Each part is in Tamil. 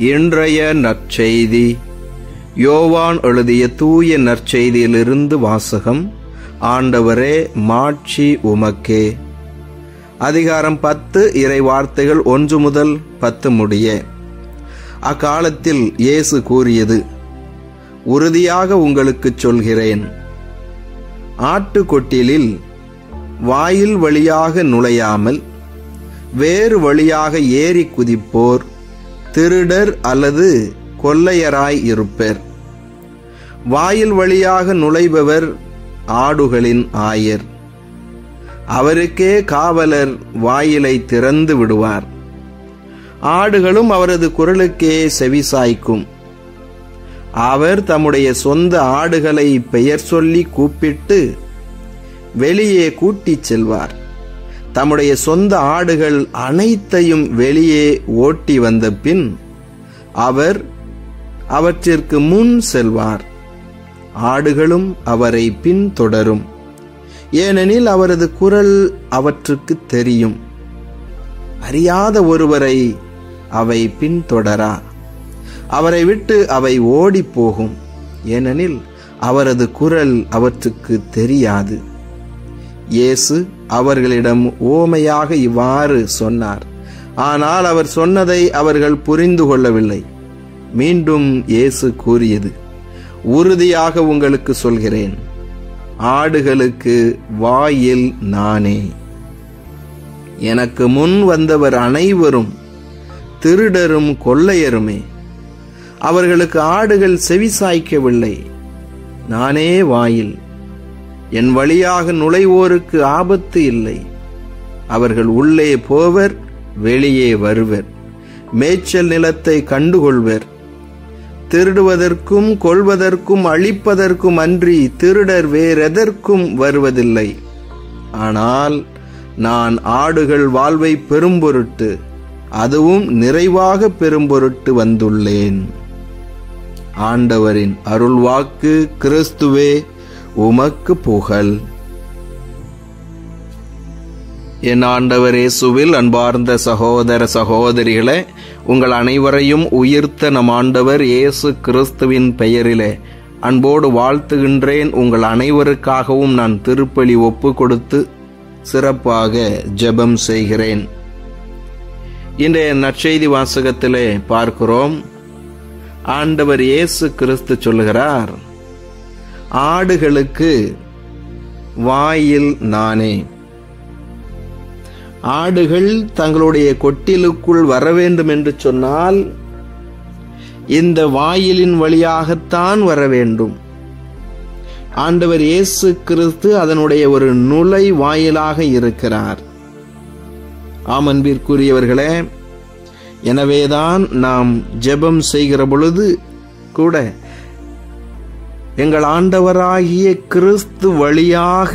இன்றைய நற்செய்தி யோவான் எழுதிய தூய நற்செய்தியிலிருந்து வாசகம். ஆண்டவரே, மாட்சி உமக்கே. அதிகாரம் 10, இறை வார்த்தைகள் 1 முதல் 10 முடிய. அக்காலத்தில் இயேசு கூறியது: உறுதியாக உங்களுக்குச் சொல்கிறேன், ஆட்டுக்கொட்டிலில் வாயில் வழியாக நுழையாமல் வேறு வழியாக ஏறி குதிப்போர் திருடர் அல்லது கொள்ளையராய் இருப்பர். வாயில் வழியாக நுழைபவர் ஆடுகளின் ஆயர். அவருக்கே காவலர் வாயிலை திறந்து விடுவார். ஆடுகளும் அவரது குரலுக்கே செவிசாய்க்கும். அவர் தம்முடைய சொந்த ஆடுகளை பெயர் சொல்லி கூப்பிட்டு வெளியே கூட்டிச் செல்வார். தம்முடைய சொந்த ஆடுகள் அனைத்தையும் வெளியே ஓட்டி வந்த பின் அவர் அவற்றிற்கு முன் செல்வார். ஆடுகளும் அவரை பின்தொடரும், ஏனெனில் அவரது குரல் அவற்றுக்கு தெரியும். அறியாத ஒருவரை அவை பின்தொடரா. அவரை விட்டு அவை ஓடி போகும், ஏனெனில் அவரது குரல் அவற்றுக்கு தெரியாது. இயேசு அவர்களிடம் ஓமையாக இவ்வாறு சொன்னார். ஆனால் அவர் சொன்னதை அவர்கள் புரிந்து கொள்ளவில்லை. மீண்டும் இயேசு கூறியது: உறுதியாக உங்களுக்கு சொல்கிறேன், ஆடுகளுக்கு வாயில் நானே. எனக்கு முன் வந்தவர் அனைவரும் திருடரும் கொள்ளையருமே. அவர்களுக்கு ஆடுகள் செவிசாய்க்கவில்லை. நானே வாயில். என் வழியாக நுழைவோருக்கு ஆபத்து இல்லை. அவர்கள் உள்ளே போவர், வெளியே வருவர், மேய்ச்சல் நிலத்தை கண்டுகொள்வர். திருடுவதற்கும் கொல்வதற்கும் அழிப்பதற்கும் அன்றி திருடர் வேறெதற்கும் வருவதில்லை. ஆனால் நான் ஆடுகள் வாழ்வை பெறும்பொருட்டு, அதுவும் நிறைவாக பெறும்பொருட்டு வந்துள்ளேன். ஆண்டவரின் அருள்வாக்கு. கிறிஸ்துவே, உமக்கு புகழ். என் ஆண்டவர் இயேசுவில் அன்பார்ந்த சகோதர சகோதரிகளே, உங்கள் அனைவரையும் உயிர்த்த நம் ஆண்டவர் இயேசு கிறிஸ்துவின் பெயரிலே அன்போடு வாழ்த்துகின்றேன். உங்கள் அனைவருக்காகவும் நான் திருப்பலி ஒப்பு கொடுத்து சிறப்பாக ஜெபம் செய்கிறேன். இன்றைய நற்செய்தி வாசகத்திலே பார்க்கிறோம், ஆண்டவர் இயேசு கிறிஸ்து சொல்லுகிறார்: ஆடுகளுக்கு வாயில் நானே. ஆடுகள் தங்களுடைய கொட்டிலுக்குள் வர வேண்டும் என்று சொன்னால் இந்த வாயிலின் வழியாகத்தான் வர வேண்டும். ஆண்டவர் இயேசு கிறிஸ்து அதனுடைய ஒரு நுழை வாயிலாக இருக்கிறார். அன்பிற்குரியவர்களே, எனவேதான் நாம் ஜெபம் செய்கிற பொழுது கூட எங்கள் ஆண்டவராகிய கிறிஸ்து வழியாக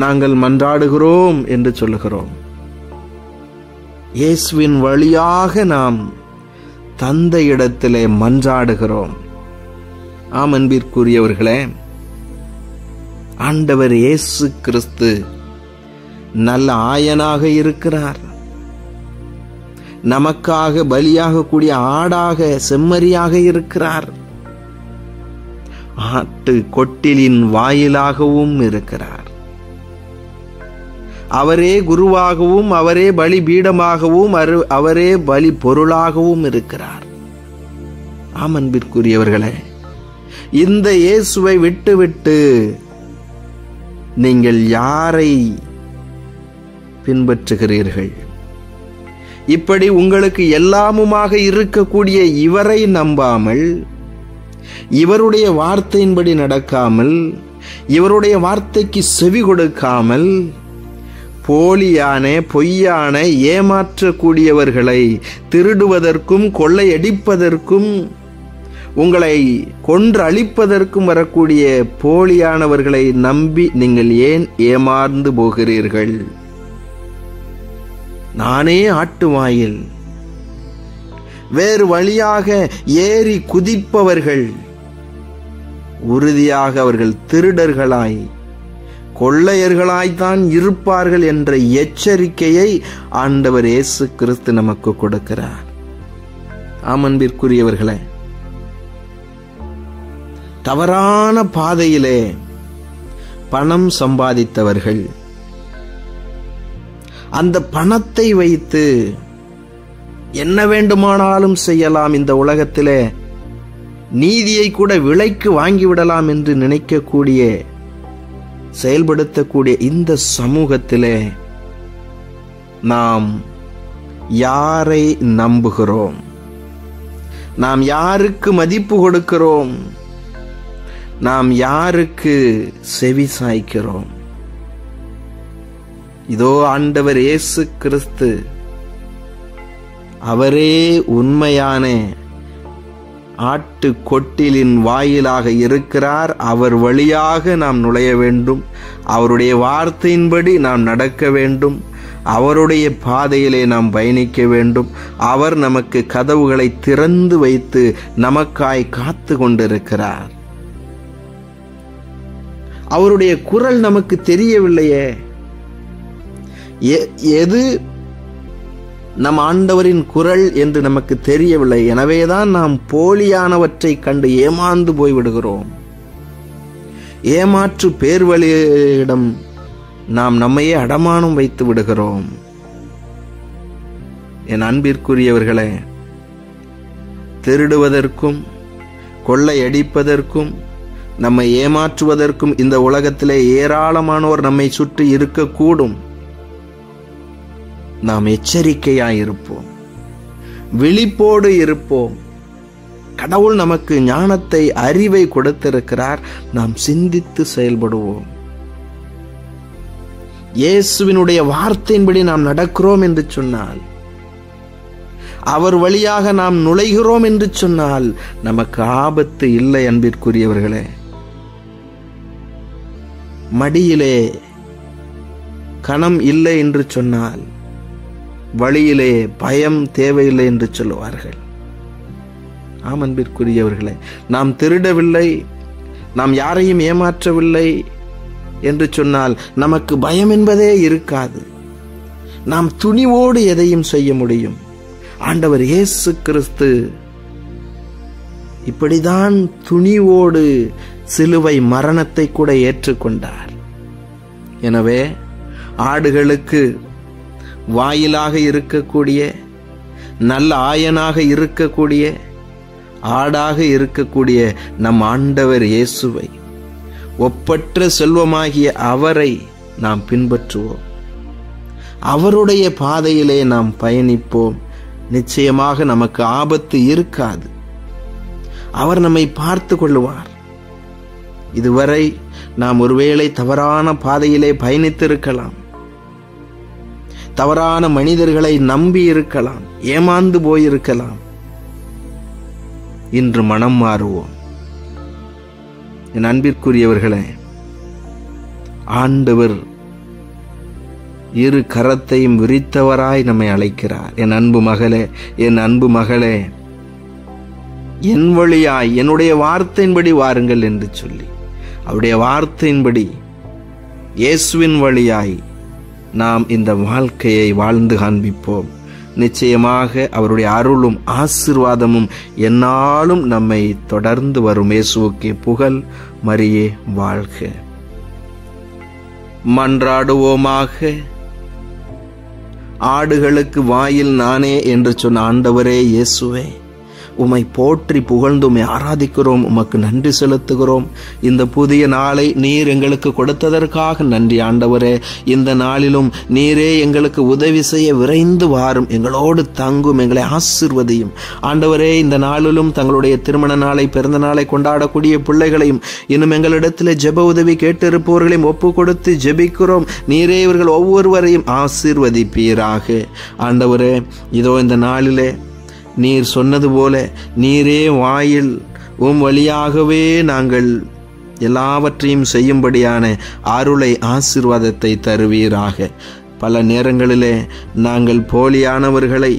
நாங்கள் மன்றாடுகிறோம் என்று சொல்லுகிறோம். இயேசுவின் வழியாக நாம் தந்தையிடத்திலே மன்றாடுகிறோம். அன்பிற்குரியவர்களே, ஆண்டவர் இயேசு கிறிஸ்து நல்ல ஆயனாக இருக்கிறார். நமக்காக பலியாக கூடிய ஆடாக, செம்மறியாக இருக்கிறார். ஆட்டு கொட்டிலின் வாயிலாகவும் இருக்கிறார். அவரே குருவாகவும், அவரே பலி பீடமாகவும், அவரே பலி பொருளாகவும் இருக்கிறார். அன்பிற்குரியவர்களே, இந்த இயேசுவை விட்டுவிட்டு நீங்கள் யாரை பின்பற்றுகிறீர்கள்? இப்படி உங்களுக்கு எல்லாமுமாக இருக்கக்கூடிய இவரை நம்பாமல், இவருடைய வார்த்தையின்படி நடக்காமல், இவருடைய வார்த்தைக்கு செவி கொடுக்காமல், போலியான பொய்யான ஏமாற்றக்கூடியவர்களை, திருடுவதற்கும் கொள்ளையடிப்பதற்கும் உங்களை கொன்று அழிப்பதற்கும் வரக்கூடிய போலியானவர்களை நம்பி நீங்கள் ஏன் ஏமாந்து போகிறீர்கள்? நானே ஆட்டு வாயில். வேறு வழியாக ஏறி குதிப்பவர்கள் உறுதியாக அவர்கள் திருடர்களாய் கொள்ளையர்களாய்த்தான் இருப்பார்கள் என்ற எச்சரிக்கையை ஆண்டவர் இயேசு கிறிஸ்து நமக்கு கொடுக்கிறார். அன்பிற்குரியவர்களே, தவறான பாதையிலே பணம் சம்பாதித்தவர்கள் அந்த பணத்தை வைத்து என்ன வேண்டுமானாலும் செய்யலாம், இந்த உலகத்திலே நீதியை கூட விலைக்கு வாங்கிவிடலாம் என்று நினைக்கக்கூடிய, செயல்படுத்தக்கூடிய இந்த சமூகத்திலே நாம் யாரை நம்புகிறோம்? நாம் யாருக்கு மதிப்பு கொடுக்கிறோம்? நாம் யாருக்கு செவி சாய்க்கிறோம்? இதோ ஆண்டவர் இயேசு கிறிஸ்து, அவரே உண்மையான ஆட்டு கொட்டிலின் வாயிலாக இருக்கிறார். அவர் வழியாக நாம் நுழைய வேண்டும். அவருடைய வார்த்தையின்படி நாம் நடக்க வேண்டும். அவருடைய பாதையிலே நாம் பயணிக்க வேண்டும். அவர் நமக்கு கதவுகளை திறந்து வைத்து நமக்காய் காத்து கொண்டிருக்கிறார். அவருடைய குரல் நமக்கு தெரியவில்லையே. எது நம் ஆண்டவரின் குரல் என்று நமக்கு தெரியவில்லை. எனவேதான் நாம் போலியானவற்றை கண்டு ஏமாந்து போய்விடுகிறோம். ஏமாற்று பேர்வழியிடம் நாம் நம்மையே அடமானம் வைத்து விடுகிறோம். என் அன்பிற்குரியவர்களே, திருடுவதற்கும் கொள்ளையடிப்பதற்கும் நம்மை ஏமாற்றுவதற்கும் இந்த உலகத்திலே ஏராளமானோர் நம்மை சுற்றி இருக்கக்கூடும். நாம் எச்சரிக்கையாயிருப்போம், விழிப்போடு இருப்போம். கடவுள் நமக்கு ஞானத்தை, அறிவை கொடுத்திருக்கிறார். நாம் சிந்தித்து செயல்படுவோம். இயேசுவினுடைய வார்த்தையின்படி நாம் நடக்கிறோம் என்று சொன்னால், அவர் வழியாக நாம் நுழைகிறோம் என்று சொன்னால் நமக்கு ஆபத்து இல்லை. அன்பிற்குரியவர்களே, மடியிலே கணம் இல்லை என்று சொன்னால் வழியிலே பயம் தேவையில்லை என்று சொல்லுவார்கள். அன்பிற்குரியவர்களே, நாம் திருடவில்லை, நாம் யாரையும் ஏமாற்றவில்லை என்று சொன்னால் நமக்கு பயம் என்பதே இருக்காது. நாம் துணிவோடு எதையும் செய்ய முடியும். ஆண்டவர் இயேசு கிறிஸ்து இப்படிதான் துணிவோடு சிலுவை மரணத்தை கூட ஏற்றுக்கொண்டார். எனவே ஆடுகளுக்கு வாயிலாக இருக்கக்கூடிய, நல்ல ஆயனாக இருக்கக்கூடிய, ஆடாக இருக்கக்கூடிய நம் ஆண்டவர் இயேசுவை, ஒப்பற்ற செல்வமாகிய அவரை நாம் பின்பற்றுவோம். அவருடைய பாதையிலே நாம் பயணிப்போம். நிச்சயமாக நமக்கு ஆபத்து இருக்காது. அவர் நம்மை பார்த்து கொள்ளுவார். இதுவரை நாம் ஒருவேளை தவறான பாதையிலே பயணித்திருக்கலாம். தவறான மனிதர்களை நம்பி இருக்கலாம், ஏமாந்து போயிருக்கலாம். இன்று மனம் மாறுவோம். என் அன்பிற்குரியவர்களே, ஆண்டவர் இரு கரத்தையும் விரித்தவராய் நம்மை அழைக்கிறார். என் அன்பு மகளே, என் அன்பு மகளே, என் வழியாய் என்னுடைய வார்த்தையின்படி வாருங்கள் என்று சொல்லி, அவருடைய வார்த்தையின்படி இயேசுவின் வழியாய் நாம் இந்த வாழ்க்கையை வாழ்ந்து காண்பிப்போம். நிச்சயமாக அவருடைய அருளும் ஆசீர்வாதமும் எந்நாளும் நம்மை தொடர்ந்து வரும். இயேசுவுக்கே புகழ், மரியே வாழ்க. மன்றாடுவோமாக. ஆடுகளுக்கு வாயில் நானே என்று சொன்ன ஆண்டவரே இயேசுவே, உம்மை போற்றி புகழ்ந்து உம்மை ஆராதிக்கிறோம். உமக்கு நன்றி செலுத்துகிறோம். இந்த புதிய நாளை நீர் எங்களுக்கு கொடுத்ததற்காக நன்றி ஆண்டவரே. இந்த நாளிலும் நீரே எங்களுக்கு உதவி செய்ய விரைந்து வாரும். எங்களோடு தங்கும், எங்களை ஆசீர்வதியும் ஆண்டவரே. இந்த நாளிலும் தங்களுடைய திருமண நாளை, பிறந்த நாளை கொண்டாடக்கூடிய பிள்ளைகளையும், இன்னும் எங்களிடத்தில் ஜெப உதவி கேட்டிருப்பவர்களையும் ஒப்பு கொடுத்து ஜெபிக்கிறோம். நீரே இவர்கள் ஒவ்வொருவரையும் ஆசீர்வதிப்பீராக ஆண்டவரே. இதோ இந்த நாளிலே நீர் சொன்னது போல நீரே வாயில் உம் வழியாகவே நாங்கள் எல்லாவற்றையும் செய்யும்படியான அருளை, ஆசீர்வாதத்தை தருவீராக. பல நேரங்களிலே நாங்கள் போலியானவர்களை,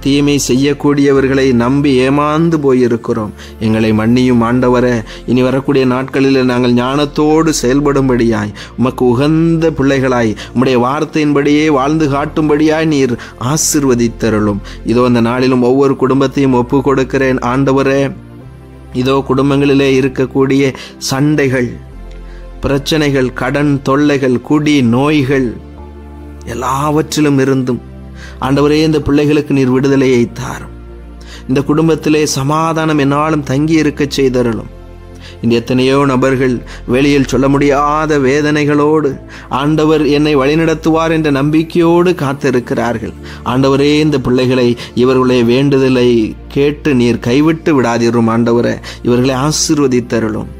தீமை செய்யக்கூடியவர்களை நம்பி ஏமாந்து போயிருக்கிறோம். எங்களை மன்னியும் ஆண்டவரே. இனி வரக்கூடிய நாட்களில் நாங்கள் ஞானத்தோடு செயல்படும்படியாய், உமக்கு உகந்த பிள்ளைகளாய், உம்முடைய வார்த்தையின்படியே வாழ்ந்து காட்டும்படியாய் நீர் ஆசீர்வதித்தருளும். இதோ அந்த நாளிலும் ஒவ்வொரு குடும்பத்தையும் ஒப்பு கொடுக்கிறேன் ஆண்டவரே. இதோ குடும்பங்களிலே இருக்கக்கூடிய சண்டைகள், பிரச்சனைகள், கடன் தொல்லைகள், குடி நோய்கள் எல்லாவற்றிலும் இருந்தும் ஆண்டவரே இந்த பிள்ளைகளுக்கு நீர் விடுதலையை தாரும். இந்த குடும்பத்திலே சமாதானம் என்னாலும் தங்கி இருக்க செய்தருளும். இந்த எத்தனையோ நபர்கள் வெளியில் சொல்ல முடியாத வேதனைகளோடு ஆண்டவர் என்னை வழிநடத்துவார் என்ற நம்பிக்கையோடு காத்திருக்கிறார்கள். ஆண்டவரே இந்த பிள்ளைகளை, இவர்களுடைய வேண்டுதலை கேட்டு நீர் கைவிட்டு விடாதீரும் ஆண்டவரே. இவர்களை ஆசீர்வதித்தருளும்.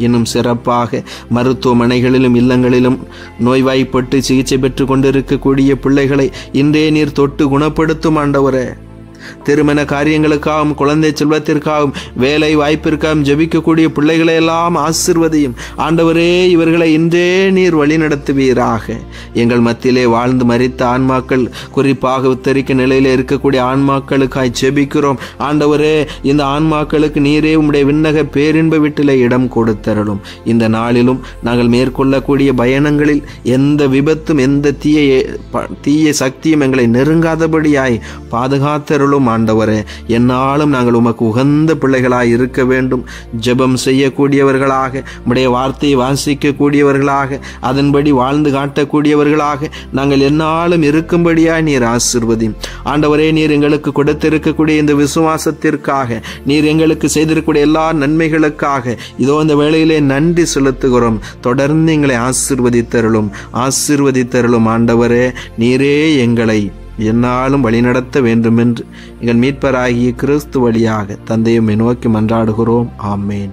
இன்னும் சிறப்பாக மருத்துவமனைகளிலும் இல்லங்களிலும் நோய்வாய்ப்பட்டு சிகிச்சை பெற்று கொண்டிருக்கக்கூடிய பிள்ளைகளை இன்றே நீர் தொட்டு குணப்படுத்தும் ஆண்டவரே. திருமண காரியங்களுக்காகவும், குழந்தை செல்வத்திற்காகவும், வேலை வாய்ப்பிற்காகவும் ஜெபிக்கக்கூடிய பிள்ளைகளை எல்லாம் ஆசீர்வதியும் ஆண்டவரே. இவர்களை இன்றே நீர் வழி நடத்துவீராக. எங்கள் மத்தியிலே வாழ்ந்து மரித்த ஆன்மாக்கள், குறிப்பாக உத்தரிக்க நிலையில இருக்கக்கூடிய ஆன்மாக்களுக்காய் ஜெபிக்கிறோம் ஆண்டவரே. இந்த ஆன்மாக்களுக்கு நீரே உம்முடைய விண்ணக பேரின்ப வீட்டிலே இடம் கொடுத்தருளும். இந்த நாளிலும் நாங்கள் மேற்கொள்ளக்கூடிய பயணங்களில் எந்த விபத்தும், எந்த தீய சக்தியும் எங்களை நெருங்காதபடியாய் பாதுகாத்தருளும் ஆண்டவரே. என்னாலும் நாங்கள் உமக்கு உகந்த பிள்ளைகளாய் இருக்க வேண்டும். ஜெபம் செய்யக்கூடியவர்களாக, உம்முடைய வார்த்தையை வாசிக்கக்கூடியவர்களாக, அதன்படி வாழ்ந்து காட்டக்கூடியவர்களாக நாங்கள் என்னாலும் இருக்கும்படியாய் நீர் ஆசீர்வதியும் ஆண்டவரே. நீர் எங்களுக்கு கொடுத்திருக்கக்கூடிய இந்த விசுவாசத்திற்காக, நீர் எங்களுக்கு செய்திருக்கக்கூடிய எல்லா நன்மைகளுக்காக இதோ இந்த வேளையிலே நன்றி செலுத்துகிறோம். தொடர்ந்து எங்களை ஆசீர்வதித்தருளும் ஆண்டவரே. நீரே எங்களை என்னாலும் வழிநடத்த வேண்டும் என்று எங்கள் மீட்பராகிய கிறிஸ்து வழியாக தந்தையை நோக்கி மன்றாடுகிறோம். ஆமேன்.